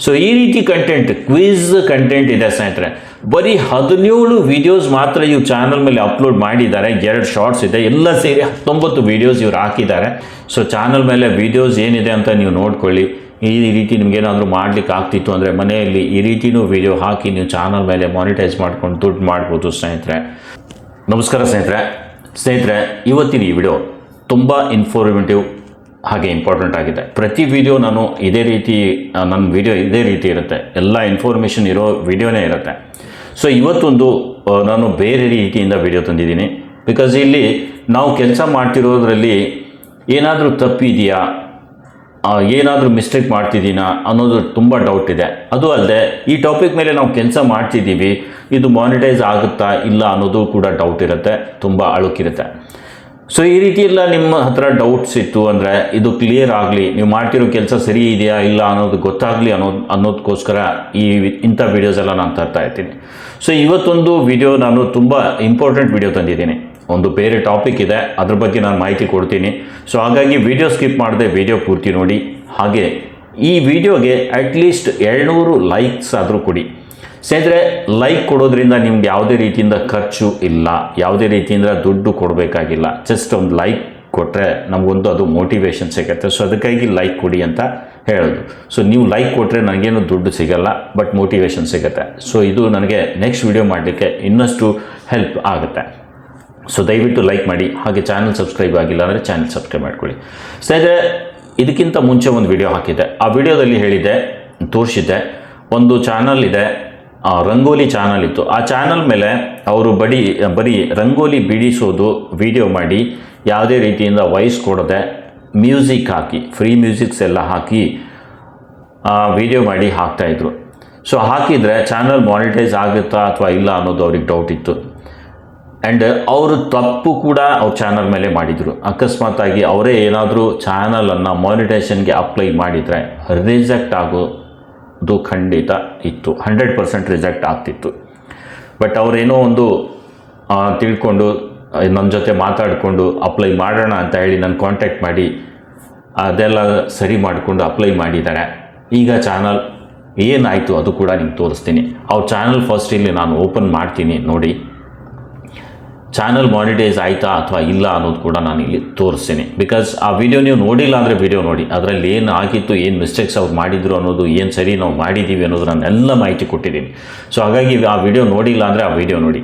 So ಈ ರೀತಿ content, quiz content ಇದೆ ಸ್ನೇಹಿತರೆ. ಬರೀ 17 ವಿಡಿಯೋಸ್ ಮಾತ್ರ ಇವ್ರ ಚಾನಲ್ ಮೇಲೆ ಅಪ್ಲೋಡ್ ಮಾಡಿದ್ದಾರೆ. 2 ಶಾರ್ಟ್ಸ್ ಇದೆ, ಎಲ್ಲ ಸೇರಿ 19 ವಿಡಿಯೋಸ್ ಇವ್ರು ಹಾಕಿದ್ದಾರೆ. ಸೊ ಚಾನಲ್ ಮೇಲೆ ವಿಡಿಯೋಸ್ ಏನಿದೆ ಅಂತ ನೀವು ನೋಡ್ಕೊಳ್ಳಿ. ಈ ರೀತಿ ನಿಮ್ಗೇನಾದರೂ ಮಾಡ್ಲಿಕ್ಕೆ ಆಗ್ತಿತ್ತು ಅಂದರೆ ಮನೆಯಲ್ಲಿ ಈ ರೀತಿಯೂ ವಿಡಿಯೋ ಹಾಕಿ ನೀವು ಚಾನಲ್ ಮೇಲೆ ಮಾನಿಟೈಸ್ ಮಾಡ್ಕೊಂಡು ದುಡ್ಡು ಮಾಡ್ಬೋದು ಸ್ನೇಹಿತರೆ. ನಮಸ್ಕಾರ ಸ್ನೇಹಿತರೆ, ಇವತ್ತಿನ ಈ ವಿಡಿಯೋ ತುಂಬ ಇನ್ಫಾರ್ಮೇಟಿವ್ ಹಾಗೆ ಇಂಪಾರ್ಟೆಂಟ್ ಆಗಿದೆ. ಪ್ರತಿ ವಿಡಿಯೋ ನಾನು ನನ್ನ ವಿಡಿಯೋ ಇದೇ ರೀತಿ ಇರುತ್ತೆ, ಎಲ್ಲ ಇನ್ಫಾರ್ಮೇಷನ್ ಇರೋ ವಿಡಿಯೋನೇ ಇರುತ್ತೆ. ಸೊ ಇವತ್ತೊಂದು ನಾನು ಬೇರೆ ರೀತಿಯಿಂದ ವಿಡಿಯೋ ತಂದಿದ್ದೀನಿ. ಬಿಕಾಸ್ ಇಲ್ಲಿ ನಾವು ಕೆಲಸ ಮಾಡ್ತಿರೋದ್ರಲ್ಲಿ ಏನಾದರೂ ತಪ್ಪಿದೆಯಾ, ಏನಾದರೂ ಮಿಸ್ಟೇಕ್ ಮಾಡ್ತಿದ್ದೀನಾ ಅನ್ನೋದು ತುಂಬ ಡೌಟ್ ಇದೆ. ಅದು ಅಲ್ಲದೆ ಈ ಟಾಪಿಕ್ ಮೇಲೆ ನಾವು ಕೆಲಸ ಮಾಡ್ತಿದ್ದೀವಿ, ಇದು ಮಾನಿಟೈಸ್ ಆಗುತ್ತಾ ಇಲ್ಲ ಅನ್ನೋದು ಕೂಡ ಡೌಟ್ ಇರುತ್ತೆ, ತುಂಬ ಅಳುಕಿರುತ್ತೆ. ಸೊ ಈ ರೀತಿ ಎಲ್ಲ ನಿಮ್ಮ ಹತ್ರ ಡೌಟ್ಸ್ ಇತ್ತು ಅಂದರೆ ಇದು ಕ್ಲಿಯರ್ ಆಗಲಿ, ನೀವು ಮಾಡ್ತಿರೋ ಕೆಲಸ ಸರಿ ಇದೆಯಾ ಇಲ್ಲ ಅನ್ನೋದು ಗೊತ್ತಾಗಲಿ ಅನ್ನೋದಕ್ಕೋಸ್ಕರ ಇಂಥ ವೀಡಿಯೋಸ್ ಎಲ್ಲ ನಾನು ತರ್ತಾ ಇರ್ತೀನಿ. ಸೊ ಇವತ್ತೊಂದು ವಿಡಿಯೋ ನಾನು ತುಂಬ ಇಂಪಾರ್ಟೆಂಟ್ ವಿಡಿಯೋ ತಂದಿದ್ದೀನಿ. ಒಂದು ಬೇರೆ ಟಾಪಿಕ್ ಇದೆ, ಅದ್ರ ಬಗ್ಗೆ ನಾನು ಮಾಹಿತಿ ಕೊಡ್ತೀನಿ. ಸೊ ಹಾಗಾಗಿ ವಿಡಿಯೋ ಸ್ಕಿಪ್ ಮಾಡದೆ ವಿಡಿಯೋ ಪೂರ್ತಿ ನೋಡಿ. ಹಾಗೆ ಈ ವಿಡಿಯೋಗೆ ಅಟ್ಲೀಸ್ಟ್ 200 ಲೈಕ್ಸ್ ಆದರೂ ಕೊಡಿ ಸ್ನೇಹಿತರೆ. ಲೈಕ್ ಕೊಡೋದ್ರಿಂದ ನಿಮ್ಗೆ ಯಾವುದೇ ರೀತಿಯಿಂದ ಖರ್ಚು ಇಲ್ಲ, ಯಾವುದೇ ರೀತಿಯಿಂದ ದುಡ್ಡು ಕೊಡಬೇಕಾಗಿಲ್ಲ. ಜಸ್ಟ್ ಒಂದು ಲೈಕ್ ಕೊಟ್ಟರೆ ನಮಗೊಂದು ಅದು ಮೋಟಿವೇಶನ್ ಸಿಗುತ್ತೆ. ಸೊ ಅದಕ್ಕಾಗಿ ಲೈಕ್ ಕೊಡಿ ಅಂತ ಹೇಳೋದು. ಸೊ ನೀವು ಲೈಕ್ ಕೊಟ್ಟರೆ ನನಗೇನು ದುಡ್ಡು ಸಿಗಲ್ಲ, ಬಟ್ ಮೋಟಿವೇಶನ್ ಸಿಗುತ್ತೆ. ಸೊ ಇದು ನನಗೆ ನೆಕ್ಸ್ಟ್ ವಿಡಿಯೋ ಮಾಡಲಿಕ್ಕೆ ಇನ್ನಷ್ಟು ಹೆಲ್ಪ್ ಆಗುತ್ತೆ. ಸೊ ದಯವಿಟ್ಟು ಲೈಕ್ ಮಾಡಿ. ಹಾಗೆ ಚಾನಲ್ ಸಬ್ಸ್ಕ್ರೈಬ್ ಆಗಿಲ್ಲ ಅಂದರೆ ಚಾನಲ್ ಸಬ್ಸ್ಕ್ರೈಬ್ ಮಾಡ್ಕೊಳ್ಳಿ ಸ್ನೇಹಿತರೆ. ಇದಕ್ಕಿಂತ ಮುಂಚೆ ಒಂದು ವಿಡಿಯೋ ಹಾಕಿದ್ದೆ. ಆ ವಿಡಿಯೋದಲ್ಲಿ ತೋರಿಸಿದ್ದೆ ಒಂದು ಚಾನಲ್ ಇದೆ, ರಂಗೋಲಿ ಚಾನಲ್ ಇತ್ತು. ಆ ಚಾನಲ್ ಮೇಲೆ ಅವರು ಬರೀ ರಂಗೋಲಿ ಬಿಡಿಸೋದು ವಿಡಿಯೋ ಮಾಡಿ, ಯಾವುದೇ ರೀತಿಯಿಂದ ವಾಯ್ಸ್ ಕೊಡದೆ ಮ್ಯೂಸಿಕ್ ಹಾಕಿ, ಫ್ರೀ ಮ್ಯೂಸಿಕ್ಸ್ ಎಲ್ಲ ಹಾಕಿ ವಿಡಿಯೋ ಮಾಡಿ ಹಾಕ್ತಾಯಿದ್ರು. ಸೊ ಹಾಕಿದರೆ ಚಾನಲ್ ಮಾನಿಟೈಸ್ ಆಗುತ್ತಾ ಅಥವಾ ಇಲ್ಲ ಅನ್ನೋದು ಅವ್ರಿಗೆ ಡೌಟ್ ಇತ್ತು. ಆ್ಯಂಡ್ ಅವರು ತಪ್ಪು ಕೂಡ ಅವ್ರ ಚಾನಲ್ ಮೇಲೆ ಮಾಡಿದರು. ಅಕಸ್ಮಾತಾಗಿ ಅವರೇ ಏನಾದರೂ ಚಾನಲನ್ನು ಮಾನಿಟೈಸೇಷನ್ಗೆ ಅಪ್ಲೈ ಮಾಡಿದರೆ ರಿಜೆಕ್ಟ್ ಆಗೋದು ಖಂಡಿತ ಇತ್ತು, 100% ರಿಜೆಕ್ಟ್ ಆಗ್ತಿತ್ತು. ಬಟ್ ಅವರೇನೋ ಒಂದು ತಿಳ್ಕೊಂಡು ನನ್ನ ಜೊತೆ ಮಾತಾಡಿಕೊಂಡು ಅಪ್ಲೈ ಮಾಡೋಣ ಅಂತ ಹೇಳಿ ನನ್ನ ಕಾಂಟ್ಯಾಕ್ಟ್ ಮಾಡಿ ಅದೆಲ್ಲ ಸರಿ ಮಾಡಿಕೊಂಡು ಅಪ್ಲೈ ಮಾಡಿದ್ದಾರೆ. ಈಗ ಚಾನಲ್ ಏನಾಯಿತು ಅದು ಕೂಡ ನಿಮ್ಗೆ ತೋರಿಸ್ತೀನಿ. ಅವ್ರ ಚಾನಲ್ ಫಸ್ಟ್ ಇಲ್ಲಿ ನಾನು ಓಪನ್ ಮಾಡ್ತೀನಿ ನೋಡಿ. ಚಾನಲ್ ಮಾನಿಟೈಸ್ ಆಯಿತಾ ಅಥವಾ ಇಲ್ಲ ಅನ್ನೋದು ಕೂಡ ನಾನು ಇಲ್ಲಿ ತೋರಿಸ್ತೀನಿ. ಬಿಕಾಸ್ ಆ ವಿಡಿಯೋ ನೀವು ನೋಡಿಲ್ಲ ಅಂದರೆ ವಿಡಿಯೋ ನೋಡಿ, ಅದರಲ್ಲಿ ಏನು ಆಗಿತ್ತು, ಏನು ಮಿಸ್ಟೇಕ್ಸ್ ಅವ್ರು ಮಾಡಿದ್ರು ಅನ್ನೋದು, ಏನು ಸರಿ ನಾವು ಮಾಡಿದ್ದೀವಿ ಅನ್ನೋದು ನಾನು ಎಲ್ಲ ಮಾಹಿತಿ ಕೊಟ್ಟಿದ್ದೀನಿ. ಸೊ ಹಾಗಾಗಿ ಆ ವಿಡಿಯೋ ನೋಡಿಲ್ಲ ಅಂದರೆ ಆ ವಿಡಿಯೋ ನೋಡಿ.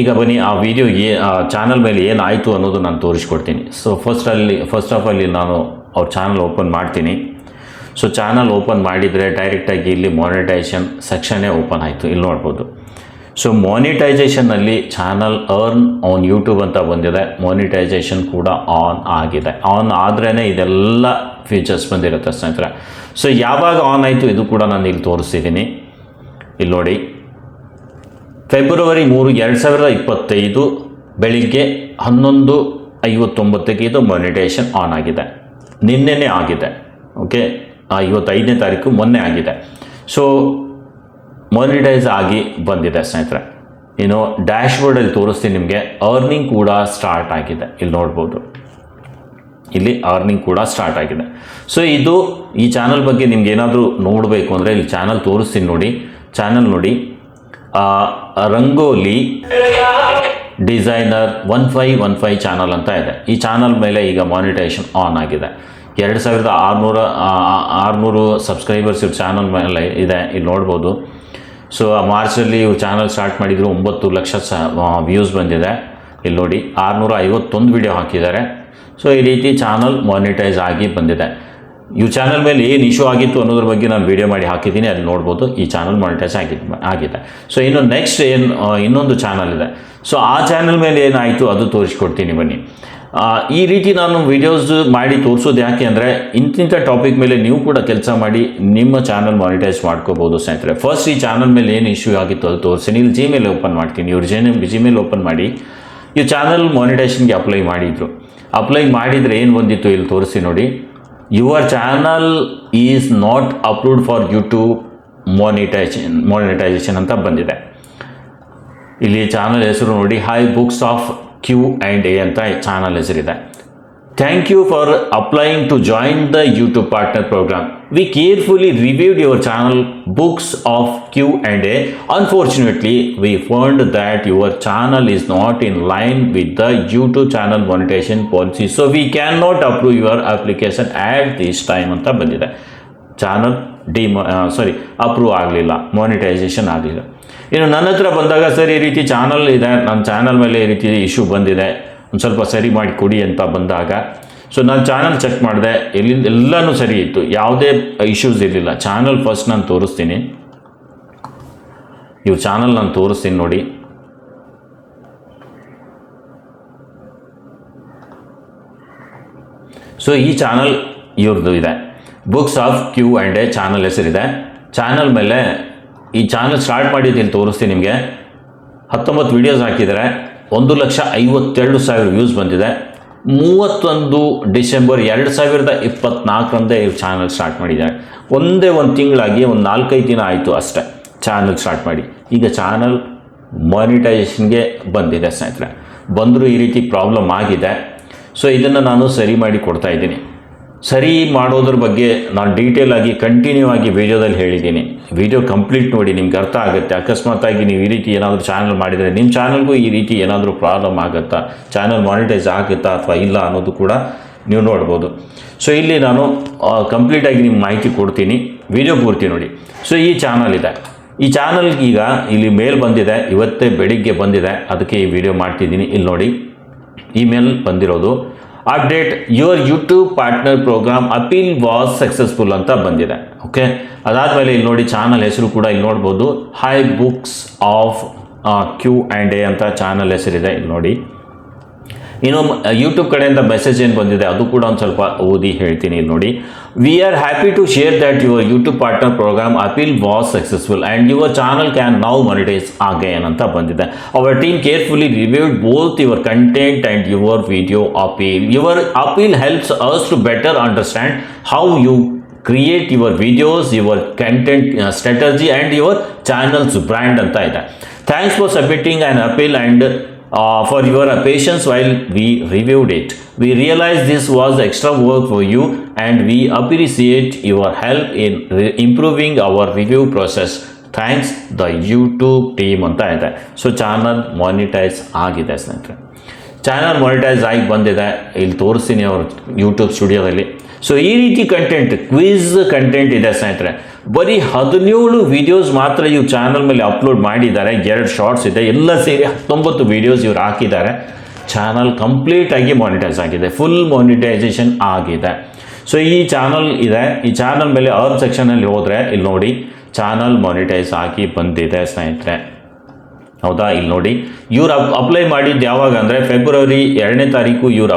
ಈಗ ಬನ್ನಿ ಆ ವಿಡಿಯೋ ಚಾನಲ್ ಮೇಲೆ ಏನಾಯಿತು ಅನ್ನೋದು ನಾನು ತೋರಿಸ್ಕೊಡ್ತೀನಿ. ಸೊ ಫಸ್ಟ್ ಆಫ್ ಆಲ್ ನಾನು ಅವ್ರ ಚಾನಲ್ ಓಪನ್ ಮಾಡ್ತೀನಿ. ಸೊ ಚಾನಲ್ ಓಪನ್ ಮಾಡಿದರೆ ಡೈರೆಕ್ಟಾಗಿ ಇಲ್ಲಿ ಮಾನಿಟೈಸೇಷನ್ ಸೆಕ್ಷನ್ನೇ ಓಪನ್ ಆಯಿತು, ಇಲ್ಲಿ ನೋಡ್ಬೋದು. ಸೊ ಮಾನಿಟೈಸೇಷನ್ನಲ್ಲಿ ಚಾನಲ್ ಅರ್ನ್ ಆನ್ ಯೂಟ್ಯೂಬ್ ಅಂತ ಬಂದಿದೆ. ಮಾನಿಟೈಸೇಷನ್ ಕೂಡ ಆನ್ ಆಗಿದೆ. ಆನ್ ಆದ್ರೇ ಇದೆಲ್ಲ ಫೀಚರ್ಸ್ ಬಂದಿರುತ್ತೆ ಸ್ನೇಹಿತರೆ. ಸೊ ಯಾವಾಗ ಆನ್ ಆಯಿತು ಇದು ಕೂಡ ನಾನು ಇಲ್ಲಿ ತೋರಿಸ್ತಿದ್ದೀನಿ. ಇಲ್ಲಿ ನೋಡಿ, ಫೆಬ್ರವರಿ 3, 2025 ಬೆಳಿಗ್ಗೆ 11:59ಕ್ಕೆ ಇದು ಮಾನಿಟೈಸೇಷನ್ ಆನ್ ಆಗಿದೆ. ನಿನ್ನೆನೇ ಆಗಿದೆ. ಓಕೆ, 25ನೇ ತಾರೀಕು ಮೊನ್ನೆ ಆಗಿದೆ. ಸೊ ಮಾನಿಟೈಸ್ ಆಗಿ ಬಂದಿದೆ ಸ್ನೇಹಿತರೆ. ಇನ್ನು ಡ್ಯಾಶ್ ಬೋರ್ಡಲ್ಲಿ ತೋರಿಸ್ತೀನಿ ನಿಮಗೆ. ಅರ್ನಿಂಗ್ ಕೂಡ ಸ್ಟಾರ್ಟ್ ಆಗಿದೆ, ಇಲ್ಲಿ ನೋಡ್ಬೋದು. ಇಲ್ಲಿ ಅರ್ನಿಂಗ್ ಕೂಡ ಸ್ಟಾರ್ಟ್ ಆಗಿದೆ. ಸೊ ಇದು ಈ ಚಾನಲ್ ಬಗ್ಗೆ ನಿಮ್ಗೆ ಏನಾದರೂ ನೋಡಬೇಕು ಅಂದರೆ ಇಲ್ಲಿ ಚಾನಲ್ ತೋರಿಸ್ತೀನಿ ನೋಡಿ. ಚಾನಲ್ ನೋಡಿ, ರಂಗೋಲಿ ಡಿಸೈನರ್ 1515 ಚಾನಲ್ ಅಂತ ಇದೆ. ಈ ಚಾನಲ್ ಮೇಲೆ ಈಗ ಮಾನಿಟೈಸೇಷನ್ ಆನ್ ಆಗಿದೆ. 2600 ಸಬ್ಸ್ಕ್ರೈಬರ್ಸ್ ಇವ್ರ ಚಾನಲ್ ಮೇಲೆ ಇದೆ, ಇಲ್ಲಿ ನೋಡ್ಬೋದು. ಸೊ ಮಾರ್ಚಲ್ಲಿ ಇವ್ರು ಚಾನಲ್ ಸ್ಟಾರ್ಟ್ ಮಾಡಿದ್ರು, 9 ಲಕ್ಷ ವ್ಯೂಸ್ ಬಂದಿದೆ. ಇಲ್ಲಿ ನೋಡಿ, 651 ವಿಡಿಯೋ ಹಾಕಿದ್ದಾರೆ. ಸೊ ಈ ರೀತಿ ಚಾನಲ್ ಮಾನಿಟೈಸ್ ಆಗಿ ಬಂದಿದೆ. ಈ ಚಾನಲ್ ಮೇಲೆ ಏನು ಇಶ್ಯೂ ಆಗಿತ್ತು ಅನ್ನೋದ್ರ ಬಗ್ಗೆ ನಾನು ವಿಡಿಯೋ ಮಾಡಿ ಹಾಕಿದ್ದೀನಿ, ಅಲ್ಲಿ ನೋಡ್ಬೋದು. ಈ ಚಾನಲ್ ಮಾನಿಟೈಸ್ ಆಗಿದೆ. ಸೊ ಇನ್ನು ನೆಕ್ಸ್ಟ್ ಇನ್ನೊಂದು ಚಾನಲ್ ಇದೆ. ಸೊ ಆ ಚಾನಲ್ ಮೇಲೆ ಏನಾಯಿತು ಅದು ತೋರಿಸ್ಕೊಡ್ತೀನಿ ಬನ್ನಿ. ಈ ರೀತಿ ನಾನು ವಿಡಿಯೋಸ್ ಮಾಡಿ ತೋರಿಸೋದು ಯಾಕೆ ಅಂದರೆ ಇಂತಿಂಥ ಟಾಪಿಕ್ ಮೇಲೆ ನೀವು ಕೂಡ ಕೆಲಸ ಮಾಡಿ ನಿಮ್ಮ ಚಾನಲ್ ಮಾನಿಟೈಸ್ ಮಾಡ್ಕೋಬೋದು ಸ್ನೇಹಿತರೆ. ಫಸ್ಟ್ ಈ ಚಾನಲ್ ಮೇಲೆ ಏನು ಇಶ್ಯೂ ಆಗಿತ್ತು ಅದು ತೋರಿಸ್ತೀನಿ. ಇಲ್ಲಿ ಜಿಮೇಲ್ ಓಪನ್ ಮಾಡ್ತೀನಿ. ಇವ್ರು ಜಿಮೇಲ್ ಓಪನ್ ಮಾಡಿ ಈ ಚಾನಲ್ ಮಾನಿಟೈಸೇಷನ್ಗೆ ಅಪ್ಲೈ ಮಾಡಿದರು. ಅಪ್ಲೈ ಮಾಡಿದರೆ ಏನು ಬಂದಿತ್ತು ಇಲ್ಲಿ ತೋರಿಸಿ ನೋಡಿ. Your channel is not upload for YouTube monetization ಅಂತ ಬಂದಿದೆ. ಇಲ್ಲಿ ಚಾನಲ್ ಹೆಸರು ನೋಡಿ, ಹೈ ಬುಕ್ಸ್ ಆಫ್ Q&A ಅಂತ ಚಾನಲ್ ಹೆಸರಿದೆ. Thank you for applying to join the YouTube Partner Program. We carefully reviewed your channel books of Q&A. Unfortunately, we found that your channel is not in line with the YouTube channel monetization policy. So we cannot approve your application at this time ಅಂತ ಬಂದಿದೆ. Channel approve ಆಗಲಿಲ್ಲ, monetisation ಆಗಲಿಲ್ಲ. ಇನ್ನು ನನ್ನ ಹತ್ರ ಬಂದಾಗ sir ಈ ರೀತಿ ಚಾನಲ್ ಇದೆ, ನನ್ನ ಚಾನಲ್ ಮೇಲೆ ಈ ರೀತಿ ಇಶ್ಯೂ ಬಂದಿದೆ, ಒಂದು ಸ್ವಲ್ಪ ಸರಿ ಮಾಡಿ ಕೊಡಿ ಅಂತ ಬಂದಾಗ ಸೊ ನಾನು ಚಾನಲ್ ಚೆಕ್ ಮಾಡಿದೆ, ಎಲ್ಲನೂ ಸರಿ ಇತ್ತು, ಯಾವುದೇ ಇಶ್ಯೂಸ್ ಇರಲಿಲ್ಲ. ಚಾನಲ್ ಫಸ್ಟ್ ನಾನು ತೋರಿಸ್ತೀನಿ, ಇವ್ರ ಚಾನಲ್ ನಾನು ತೋರಿಸ್ತೀನಿ ನೋಡಿ. ಸೊ ಈ ಚಾನಲ್ ಇವ್ರದ್ದು ಇದೆ, ಬುಕ್ಸ್ ಆಫ್ Q&A ಚಾನಲ್ ಹೆಸರಿದೆ. ಚಾನಲ್ ಮೇಲೆ ಈ ಚಾನಲ್ ಸ್ಟಾರ್ಟ್ ಮಾಡಿದ್ದು ಇಲ್ಲಿ ತೋರಿಸ್ತೀನಿ ನಿಮಗೆ. 19 ವೀಡಿಯೋಸ್ ಹಾಕಿದ್ದಾರೆ, 1,52,000 ವ್ಯೂಸ್ ಬಂದಿದೆ. 31 ಡಿಸೆಂಬರ್ 2024 ಇವ್ರು ಚಾನಲ್ ಸ್ಟಾರ್ಟ್ ಮಾಡಿದ್ದಾರೆ. ಒಂದು ತಿಂಗಳಾಗಿ ಒಂದು 4-5 ದಿನ ಆಯಿತು ಅಷ್ಟೇ ಚಾನಲ್ ಸ್ಟಾರ್ಟ್ ಮಾಡಿ. ಈಗ ಚಾನಲ್ ಮಾನಿಟೈಸೇಷನ್ಗೆ ಬಂದಿದೆ ಸ್ನೇಹಿತರೆ. ಬಂದರೂ ಈ ರೀತಿ ಪ್ರಾಬ್ಲಮ್ ಆಗಿದೆ. ಸೊ ಇದನ್ನು ನಾನು ಸರಿ ಮಾಡಿ ಕೊಡ್ತಾ ಇದ್ದೀನಿ. ಸರಿ ಮಾಡೋದ್ರ ಬಗ್ಗೆ ನಾನು ಡೀಟೇಲ್ ಆಗಿ ಕಂಟಿನ್ಯೂ ಆಗಿ ವಿಡಿಯೋದಲ್ಲಿ ಹೇಳಿದ್ದೀನಿ. ವಿಡಿಯೋ ಕಂಪ್ಲೀಟ್ ನೋಡಿ, ನಿಮ್ಗೆ ಅರ್ಥ ಆಗುತ್ತೆ. ಅಕಸ್ಮಾತಾಗಿ ನೀವು ಈ ರೀತಿ ಏನಾದರೂ ಚಾನಲ್ ಮಾಡಿದರೆ ನಿಮ್ಮ ಚಾನಲ್ಗೂ ಈ ರೀತಿ ಏನಾದರೂ ಪ್ರಾಬ್ಲಮ್ ಆಗುತ್ತಾ, ಚಾನಲ್ ಮಾನಿಟೈಸ್ ಆಗುತ್ತಾ ಅಥವಾ ಇಲ್ಲ ಅನ್ನೋದು ಕೂಡ ನೀವು ನೋಡ್ಬೋದು. ಸೊ ಇಲ್ಲಿ ನಾನು ಕಂಪ್ಲೀಟಾಗಿ ನಿಮ್ಗೆ ಮಾಹಿತಿ ಕೊಡ್ತೀನಿ, ವಿಡಿಯೋ ಪೂರ್ತಿ ನೋಡಿ. ಸೊ ಈ ಚಾನಲ್ ಇದೆ, ಈ ಚಾನಲ್ಗೆ ಈಗ ಇಲ್ಲಿ ಮೇಲ್ ಬಂದಿದೆ, ಇವತ್ತೇ ಬೆಳಿಗ್ಗೆ ಬಂದಿದೆ, ಅದಕ್ಕೆ ಈ ವಿಡಿಯೋ ಮಾಡ್ತಿದ್ದೀನಿ. ಇಲ್ಲಿ ನೋಡಿ, ಇಮೇಲ್ ಬಂದಿರೋದು update your YouTube partner program appeal was successful ಅಂತ ಬಂದಿದೆ. ಓಕೆ, ಅದಾದಮೇಲೆ ಇಲ್ಲಿ ನೋಡಿ ಚಾನಲ್ ಹೆಸರು ಕೂಡ ಇಲ್ಲಿ ನೋಡ್ಬೋದು, ಹೈ ಬುಕ್ಸ್ ಆಫ್ Q&A ಅಂತ ಚಾನಲ್ ಹೆಸರಿದೆ. ಇಲ್ಲಿ ನೋಡಿ, ಇನ್ನು ಯೂಟ್ಯೂಬ್ ಕಡೆಯಿಂದ ಮೆಸೇಜ್ ಏನು ಬಂದಿದೆ ಅದು ಕೂಡ ಒಂದು ಸ್ವಲ್ಪ ಓದಿ ಹೇಳ್ತೀನಿ. ಇಲ್ಲಿ ನೋಡಿ, we are happy to share that your YouTube partner program appeal was successful and your channel can now monetize again ಅಂತ ಬಂದಿದೆ. Our team carefully reviewed both your content and your video appeal. Your appeal helps us to better understand how you create your videos, your content strategy and your channel's brand ಅಂತ ಇದೆ. Thanks for submitting an appeal and for your patience while we reviewed it. We realized this was extra work for you and we appreciate your help in improving our review process. Thanks the YouTube team ಅಂತ ಇದೆ. So channel monetise ಆಗಿದೆ ಸ್ನೇಹಿತರೆ. Channel monetise ಆಗಿ ಬಂದಿದೆ, ಇಲ್ಲಿ ತೋರಿಸ್ತೀನಿ ಅವ್ರ YouTube ಸ್ಟುಡಿಯೋದಲ್ಲಿ. ಸೊ ಈ ರೀತಿ ಕಂಟೆಂಟ್, ಕ್ವಿಜ್ ಕಂಟೆಂಟ್ ಇದೆ ಸ್ನೇಹಿತರೆ. ಬರೀ 17 ವೀಡಿಯೋಸ್ ಮಾತ್ರ ಇವ್ರು ಚಾನಲ್ ಮೇಲೆ ಅಪ್ಲೋಡ್ ಮಾಡಿದ್ದಾರೆ. 2 ಶಾರ್ಟ್ಸ್ ಇದೆ, ಎಲ್ಲ ಸೇರಿ 19 ವೀಡಿಯೋಸ್ ಇವ್ರು ಹಾಕಿದ್ದಾರೆ. ಚಾನಲ್ ಕಂಪ್ಲೀಟಾಗಿ ಮಾನಿಟೈಸ್ ಆಗಿದೆ, ಫುಲ್ ಮಾನಿಟೈಸೇಷನ್ ಆಗಿದೆ. ಸೊ ಈ ಚಾನಲ್ ಇದೆ, ಈ ಚಾನಲ್ ಮೇಲೆ ಅರ್ನ್ ಸೆಕ್ಷನಲ್ಲಿ ಹೋದರೆ ಇಲ್ಲಿ ನೋಡಿ ಚಾನಲ್ ಮಾನಿಟೈಸ್ ಆಗಿ ಬಂದಿದೆ ಸ್ನೇಹಿತರೆ. ಹೌದಾ, ಇಲ್ಲಿ ನೋಡಿ, ಇವ್ರು ಅಪ್ಲೈ ಮಾಡಿದ್ದು ಯಾವಾಗ ಅಂದರೆ ಫೆಬ್ರವರಿ 2ನೇ ತಾರೀಕು ಇವ್ರು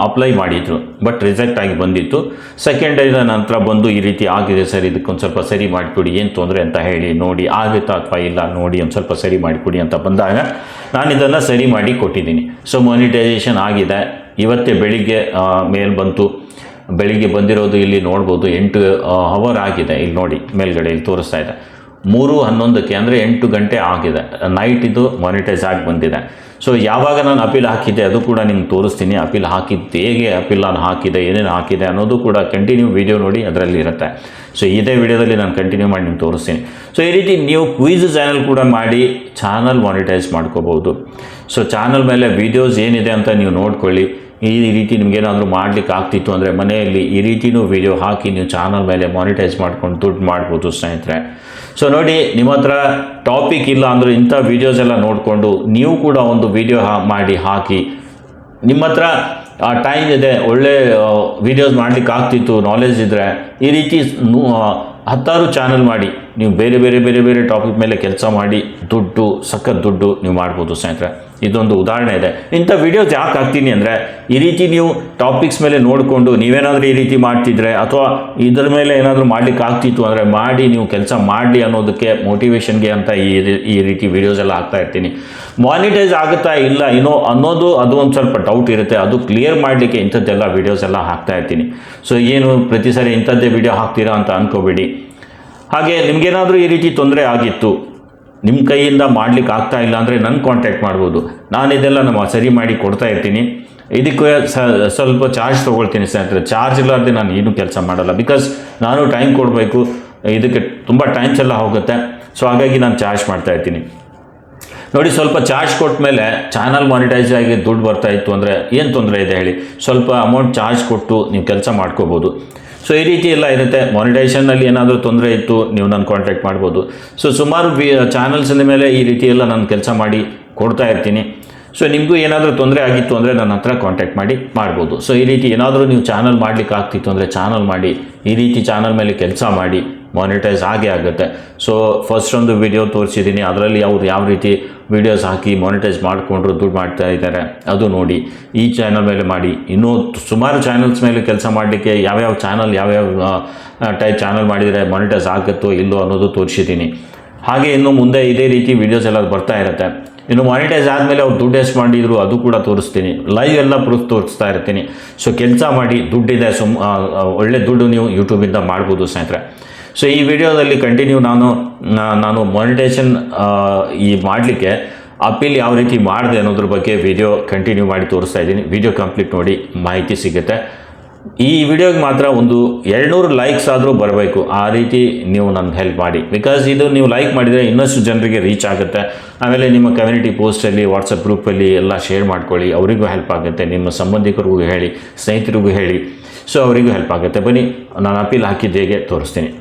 ಅಪ್ಲೈ ಮಾಡಿದ್ರು, ಬಟ್ ರಿಜೆಕ್ಟ್ ಆಗಿ ಬಂದಿತ್ತು. ಸೆಕೆಂಡ್ ಡೇದ ನಂತರ ಬಂದು ಈ ರೀತಿ ಆಗಿದೆ ಸರ್, ಇದಕ್ಕೊಂದು ಸ್ವಲ್ಪ ಸರಿ ಮಾಡಿಕೊಡಿ, ಏನು ತೊಂದರೆ ಅಂತ ಹೇಳಿ ನೋಡಿ, ಆಗುತ್ತಾ ಅಥವಾ ಇಲ್ಲ ನೋಡಿ, ಒಂದು ಸ್ವಲ್ಪ ಸರಿ ಮಾಡಿಕೊಡಿ ಅಂತ ಬಂದಾಗ ನಾನು ಇದನ್ನು ಸರಿ ಮಾಡಿ ಕೊಟ್ಟಿದ್ದೀನಿ. ಸೊ ಮಾನಿಟೈಸೇಷನ್ ಆಗಿದೆ. ಇವತ್ತೇ ಬೆಳಿಗ್ಗೆ ಮೇಲ್ ಬಂತು, ಬೆಳಿಗ್ಗೆ ಬಂದಿರೋದು ಇಲ್ಲಿ ನೋಡ್ಬೋದು. 8 ಅವರ್ ಆಗಿದೆ. ಇಲ್ಲಿ ನೋಡಿ ಮೇಲ್ಗಡೆ ಇಲ್ಲಿ ತೋರಿಸ್ತಾ ಇದೆ 3:11 ಅಂದರೆ 8 ಗಂಟೆ ಆಗಿದೆ, ನೈಟ್ ಇದು ಮಾನಿಟೈಸ್ ಆಗಿ ಬಂದಿದೆ. ಸೊ ಯಾವಾಗ ನಾನು ಅಪೀಲ್ ಹಾಕಿದ್ದೆ ಅದು ಕೂಡ ನಿಮ್ಗೆ ತೋರಿಸ್ತೀನಿ. ಅಪೀಲ್ ಹಾಕಿದ್ದು ಹೇಗೆ ಅಪೀಲ್ ನಾನು ಹಾಕಿದೆ, ಏನೇನು ಹಾಕಿದೆ ಅನ್ನೋದು ಕೂಡ ಕಂಟಿನ್ಯೂ ವಿಡಿಯೋ ನೋಡಿ ಅದರಲ್ಲಿ ಇರುತ್ತೆ. ಸೊ ಇದೇ ವಿಡಿಯೋದಲ್ಲಿ ನಾನು ಕಂಟಿನ್ಯೂ ಮಾಡಿ ನಿಮ್ಗೆ ತೋರಿಸ್ತೀನಿ. ಸೊ ಈ ರೀತಿ ನೀವು ಕ್ವಿಜ್ ಚಾನಲ್ ಕೂಡ ಮಾಡಿ ಚಾನಲ್ ಮಾನಿಟೈಸ್ ಮಾಡ್ಕೋಬೋದು. ಸೊ ಚಾನಲ್ ಮೇಲೆ ವೀಡಿಯೋಸ್ ಏನಿದೆ ಅಂತ ನೀವು ನೋಡ್ಕೊಳ್ಳಿ. ಈ ರೀತಿ ನಿಮಗೇನಾದರೂ ಮಾಡಲಿಕ್ಕೆ ಆಗ್ತಿತ್ತು ಅಂದರೆ ಮನೆಯಲ್ಲಿ ಈ ರೀತಿಯೂ ವಿಡಿಯೋ ಹಾಕಿ ನೀವು ಚಾನಲ್ ಮೇಲೆ ಮಾನಿಟೈಸ್ ಮಾಡ್ಕೊಂಡು ದುಡ್ಡು ಮಾಡ್ಬೋದು ಸ್ನೇಹಿತರೆ. ಸೊ ನೋಡಿ, ನಿಮ್ಮ ಹತ್ರ ಟಾಪಿಕ್ ಇಲ್ಲ ಅಂದರೆ ಇಂಥ ವೀಡಿಯೋಸ್ ಎಲ್ಲ ನೋಡಿಕೊಂಡು ನೀವು ಕೂಡ ಒಂದು ವಿಡಿಯೋ ಮಾಡಿ ಹಾಕಿ. ನಿಮ್ಮ ಹತ್ರ ಟೈಮ್ ಇದೆ, ಒಳ್ಳೆ ವೀಡಿಯೋಸ್ ಮಾಡಲಿಕ್ಕೆ ಆಗ್ತಿತ್ತು, ನಾಲೆಜ್ ಇದ್ದರೆ ಈ ರೀತಿ 10 ಚಾನಲ್ ಮಾಡಿ ನೀವು ಬೇರೆ ಬೇರೆ ಬೇರೆ ಬೇರೆ ಟಾಪಿಕ್ ಮೇಲೆ ಕೆಲಸ ಮಾಡಿ ದುಡ್ಡು, ಸಖತ್ ದುಡ್ಡು ನೀವು ಮಾಡ್ಬೋದು ಸ್ನೇಹಿತರೆ. ಇದೊಂದು ಉದಾಹರಣೆ ಇದೆ. ಇಂಥ ವಿಡಿಯೋಸ್ ಯಾಕೆ ಹಾಕ್ತೀನಿ ಅಂದರೆ ಈ ರೀತಿ ನೀವು ಟಾಪಿಕ್ಸ್ ಮೇಲೆ ನೋಡಿಕೊಂಡು ನೀವೇನಾದರೂ ಈ ರೀತಿ ಮಾಡ್ತಿದ್ರೆ ಅಥವಾ ಇದರ ಮೇಲೆ ಏನಾದರೂ ಮಾಡಲಿಕ್ಕೆ ಆಗ್ತಿತ್ತು ಅಂದರೆ ಮಾಡಿ ನೀವು ಕೆಲಸ ಮಾಡಲಿ ಅನ್ನೋದಕ್ಕೆ ಮೋಟಿವೇಶನ್ಗೆ ಅಂತ ಈ ರೀತಿ ವಿಡಿಯೋಸ್ ಎಲ್ಲ ಹಾಕ್ತಾ ಇರ್ತೀನಿ. ಮಾನಿಟೈಸ್ ಆಗುತ್ತಾ ಇಲ್ಲ ಏನೋ ಅನ್ನೋದು ಅದು ಒಂದು ಸ್ವಲ್ಪ ಡೌಟ್ ಇರುತ್ತೆ, ಅದು ಕ್ಲಿಯರ್ ಮಾಡಲಿಕ್ಕೆ ಇಂಥದ್ದೆಲ್ಲ ವೀಡಿಯೋಸ್ ಎಲ್ಲ ಹಾಕ್ತಾ ಇರ್ತೀನಿ. ಸೊ ಏನು ಪ್ರತಿ ಸರಿ ಇಂಥದ್ದೇ ವಿಡಿಯೋ ಹಾಕ್ತೀರಾ ಅಂತ ಅಂದ್ಕೋಬೇಡಿ. ಹಾಗೆ ನಿಮಗೇನಾದರೂ ಈ ರೀತಿ ತೊಂದರೆ ಆಗಿತ್ತು, ನಿಮ್ಮ ಕೈಯಿಂದ ಮಾಡಲಿಕ್ಕೆ ಆಗ್ತಾ ಇಲ್ಲ ಅಂದರೆ ನನ್ನ ಕಾಂಟ್ಯಾಕ್ಟ್ ಮಾಡ್ಬೋದು. ನಾನು ಇದೆಲ್ಲ ಸರಿ ಮಾಡಿ ಕೊಡ್ತಾ ಇರ್ತೀನಿ. ಇದಕ್ಕೆ ಸ್ವಲ್ಪ ಚಾರ್ಜ್ ತೊಗೊಳ್ತೀನಿ ಸ್ನೇಹಿತರೆ. ಚಾರ್ಜ್ ಇಲ್ಲಾರ್ದೆ ನಾನು ಏನೂ ಕೆಲಸ ಮಾಡಲ್ಲ, ಬಿಕಾಸ್ ನಾನು ಟೈಮ್ ಕೊಡಬೇಕು, ಇದಕ್ಕೆ ತುಂಬ ಟೈಮ್ಸ್ ಎಲ್ಲ ಹೋಗುತ್ತೆ. ಸೊ ಹಾಗಾಗಿ ನಾನು ಚಾರ್ಜ್ ಮಾಡ್ತಾ ಇರ್ತೀನಿ. ನೋಡಿ, ಸ್ವಲ್ಪ ಚಾರ್ಜ್ ಕೊಟ್ಟ ಮೇಲೆ ಚಾನಲ್ ಮಾನಿಟೈಸ್ ಆಗಿ ದುಡ್ಡು ಬರ್ತಾ ಇತ್ತು ಅಂದರೆ ಏನು ತೊಂದರೆ ಇದೆ ಹೇಳಿ? ಸ್ವಲ್ಪ ಅಮೌಂಟ್ ಚಾರ್ಜ್ ಕೊಟ್ಟು ನೀವು ಕೆಲಸ ಮಾಡ್ಕೋಬೋದು. ಸೊ ಈ ರೀತಿ ಎಲ್ಲ ಇರುತ್ತೆ. ಮಾನಿಟೈಸೇಷನಲ್ಲಿ ಏನಾದರೂ ತೊಂದರೆ ಇತ್ತು ನೀವು ನನ್ನ ಕಾಂಟ್ಯಾಕ್ಟ್ ಮಾಡ್ಬೋದು. ಸೊ ಸುಮಾರು ಚಾನಲ್ಸಿನ ಮೇಲೆ ಈ ರೀತಿ ಎಲ್ಲ ನಾನು ಕೆಲಸ ಮಾಡಿ ಕೊಡ್ತಾ ಇರ್ತೀನಿ. ಸೊ ನಿಮಗೂ ಏನಾದರೂ ತೊಂದರೆ ಆಗಿತ್ತು ಅಂದರೆ ನನ್ನ ಹತ್ರ ಕಾಂಟ್ಯಾಕ್ಟ್ ಮಾಡಿ ಮಾಡ್ಬೋದು. ಸೊ ಈ ರೀತಿ ಏನಾದರೂ ನೀವು ಚಾನಲ್ ಮಾಡಲಿಕ್ಕೆ ಆಗ್ತಿತ್ತು ಅಂದರೆ ಚಾನಲ್ ಮಾಡಿ, ಈ ರೀತಿ ಚಾನಲ್ ಮೇಲೆ ಕೆಲಸ ಮಾಡಿ, ಮಾನಿಟೈಸ್ ಆಗೇ ಆಗುತ್ತೆ. ಸೊ ಫಸ್ಟ್ ಒಂದು ವಿಡಿಯೋ ತೋರಿಸಿದ್ದೀನಿ, ಅದರಲ್ಲಿ ಅವ್ರು ಯಾವ ರೀತಿ ವೀಡಿಯೋಸ್ ಹಾಕಿ ಮಾನಿಟೈಸ್ ಮಾಡಿಕೊಂಡ್ರು ದುಡ್ಡು ಮಾಡ್ತಾ ಇದ್ದಾರೆ ಅದು ನೋಡಿ. ಈ ಚಾನಲ್ ಮೇಲೆ ಮಾಡಿ. ಇನ್ನೂ ಸುಮಾರು ಚಾನಲ್ಸ್ ಮೇಲೆ ಕೆಲಸ ಮಾಡಲಿಕ್ಕೆ ಯಾವ್ಯಾವ ಚಾನಲ್ ಯಾವ್ಯಾವ ಟೈಪ್ ಚಾನಲ್ ಮಾಡಿದರೆ ಮಾನಿಟೈಸ್ ಆಗುತ್ತೋ ಇಲ್ಲೋ ಅನ್ನೋದು ತೋರಿಸಿದ್ದೀನಿ. ಹಾಗೆ ಇನ್ನು ಮುಂದೆ ಇದೇ ರೀತಿ ವೀಡಿಯೋಸ್ ಎಲ್ಲ ಬರ್ತಾ ಇರುತ್ತೆ. ಇನ್ನು ಮಾನಿಟೈಸ್ ಆದಮೇಲೆ ಅವ್ರು ದುಡ್ಡು ಎಷ್ಟು ಮಾಡಿದ್ರು ಅದು ಕೂಡ ತೋರಿಸ್ತೀನಿ, ಲೈವ್ ಎಲ್ಲ ಪ್ರೂಫ್ ತೋರಿಸ್ತಾ ಇರ್ತೀನಿ. ಸೊ ಕೆಲಸ ಮಾಡಿ, ದುಡ್ಡಿದೆ, ಒಳ್ಳೆ ದುಡ್ಡು ನೀವು ಯೂಟ್ಯೂಬಿಂದ ಮಾಡ್ಬೋದು ಸ್ನೇಹಿತರೆ. ಸೊ ಈ ವಿಡಿಯೋದಲ್ಲಿ ಕಂಟಿನ್ಯೂ ನಾನು ಮಾನಿಟೈಸೇಷನ್ ಈ ಮಾಡಲಿಕ್ಕೆ ಅಪೀಲ್ ಯಾವ ರೀತಿ ಮಾಡಿದೆ ಅನ್ನೋದ್ರ ಬಗ್ಗೆ ವಿಡಿಯೋ ಕಂಟಿನ್ಯೂ ಮಾಡಿ ತೋರಿಸ್ತಾ ಇದ್ದೀನಿ. ವಿಡಿಯೋ ಕಂಪ್ಲೀಟ್ ನೋಡಿ, ಮಾಹಿತಿ ಸಿಗುತ್ತೆ. ಈ ವಿಡಿಯೋಗೆ ಮಾತ್ರ ಒಂದು 200 ಲೈಕ್ಸ್ ಆದರೂ ಬರಬೇಕು. ಆ ರೀತಿ ನೀವು ನನಗೆ ಹೆಲ್ಪ್ ಮಾಡಿ, ಬಿಕಾಸ್ ಇದು ನೀವು ಲೈಕ್ ಮಾಡಿದರೆ ಇನ್ನಷ್ಟು ಜನರಿಗೆ ರೀಚ್ ಆಗುತ್ತೆ. ಆಮೇಲೆ ನಿಮ್ಮ ಕಮ್ಯುನಿಟಿ ಪೋಸ್ಟಲ್ಲಿ, ವಾಟ್ಸಪ್ ಗ್ರೂಪಲ್ಲಿ ಎಲ್ಲ ಶೇರ್ ಮಾಡ್ಕೊಳ್ಳಿ, ಅವರಿಗೂ ಹೆಲ್ಪ್ ಆಗುತ್ತೆ. ನಿಮ್ಮ ಸಂಬಂಧಿಕರಿಗೂ ಹೇಳಿ, ಸ್ನೇಹಿತರಿಗೂ ಹೇಳಿ. ಸೊ ಅವರಿಗೂ ಹೆಲ್ಪ್ ಆಗುತ್ತೆ. ಬನ್ನಿ, ನಾನು ಅಪೀಲ್ ಹಾಕಿದ್ದು ಹೇಗೆ ತೋರಿಸ್ತೀನಿ.